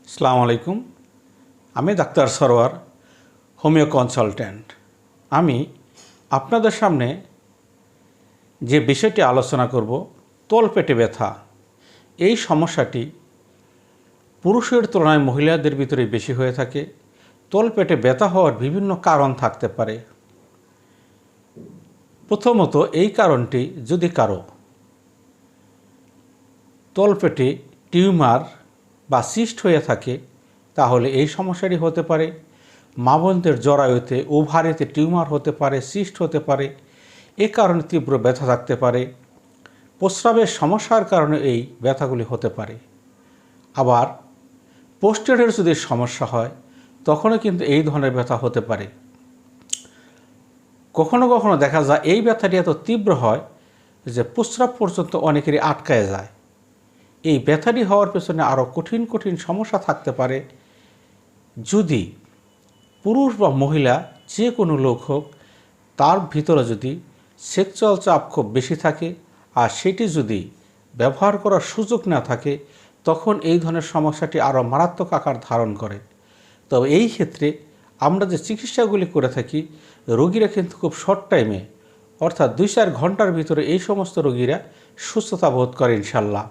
আসসালামু আলাইকুম। আমি ডাক্তার সরোয়ার, হোমিও কনসালট্যান্ট। আমি আপনাদের সামনে যে বিষয়টি আলোচনা করব, তলপেটে ব্যথা। এই সমস্যাটি পুরুষের তুলনায় মহিলাদের ভিতরে বেশি হয়ে থাকে। তলপেটে ব্যথা হওয়ার বিভিন্ন কারণ থাকতে পারে। প্রথমত, এই কারণটি যদি কারো তলপেটে টিউমার বা সিস্ট হয়ে থাকে তাহলে এই সমস্যাটি হতে পারে। মা বোনদের জরায়ুতে ওভারিতে টিউমার হতে পারে, সিস্ট হতে পারে, এ কারণে তীব্র ব্যথা থাকতে পারে। প্রস্রাবের সমস্যার কারণে এই ব্যথাগুলি হতে পারে। আবার পোস্টেটের যদি সমস্যা হয় তখনও কিন্তু এই ধরনের ব্যথা হতে পারে। কখনো কখনো দেখা যায় এই ব্যথাটি এত তীব্র হয় যে প্রস্রাব পর্যন্ত অনেকেরই আটকায় যায়। এই ব্যথাটি হওয়ার পেছনে আরও কঠিন কঠিন সমস্যা থাকতে পারে। যদি পুরুষ বা মহিলা যে কোনো লোক হোক, তার ভিতরে যদি সেক্সুয়াল চাপ খুব বেশি থাকে আর সেটি যদি ব্যবহার করার সুযোগ না থাকে, তখন এই ধরনের সমস্যাটি আরও মারাত্মক আকার ধারণ করে। তবে এই ক্ষেত্রে আমরা যে চিকিৎসাগুলি করে থাকি, রোগীরা কিন্তু খুব শর্ট টাইমে, অর্থাৎ 2-4 ঘন্টার ভিতরে এই সমস্ত রোগীরা সুস্থতা বোধ করে ইনশাল্লাহ।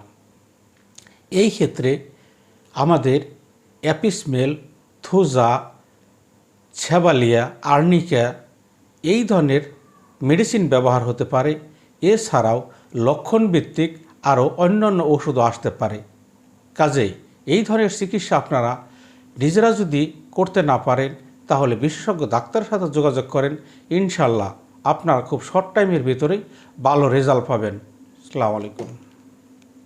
এই ক্ষেত্রে আমাদের অ্যাপিসমেল, থুজা, ছ্যাবালিয়া, আর্নিকা এই ধরনের মেডিসিন ব্যবহার হতে পারে। এছাড়াও লক্ষণভিত্তিক আরও অন্যান্য ওষুধও আসতে পারে। কাজেই এই ধরনের চিকিৎসা আপনারা নিজেরা যদি করতে না পারেন তাহলে বিশেষজ্ঞ ডাক্তারের সাথে যোগাযোগ করেন। ইনশাল্লাহ আপনারা খুব শর্ট টাইমের ভিতরেই ভালো রেজাল্ট পাবেন। আসসালামু আলাইকুম।